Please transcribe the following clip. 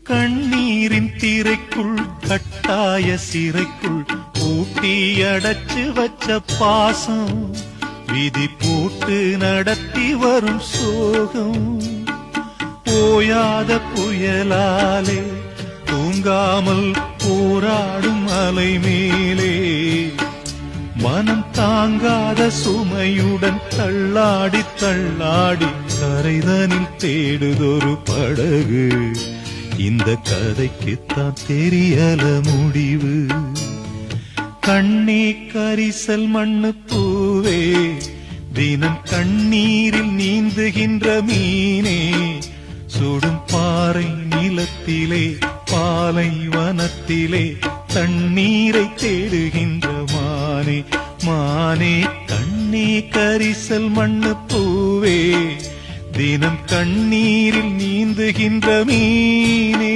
கண்ணீரின் திரைக்குள் கட்டாய சிறைக்குள் பூட்டி அடைச்சு வச்ச பாசம் விதி போட்டு நடத்தி வரும் சோகம் ஓயாத புயலாலே தூங்காமல் போராடும் அலை மேலே மனம் தாங்காத சுமையுடன் தள்ளாடி தள்ளாடி கரைதனில் தேடுதொரு படகு இந்த கதைக்குத்தான் தெரியல முடிவு கண்ணே கரிசல் மண்ணு பூவே தினம் கண்ணீரில் நீந்துகின்ற மீனே சுடும் பாறை நிலத்திலே பாலை வனத்திலே தண்ணீரை தேடுகின்ற மானே மானே கண்ணே கரிசல் மண்ணு பூவே தினம் கண்ணீரில் நீந்துகின்ற மீனே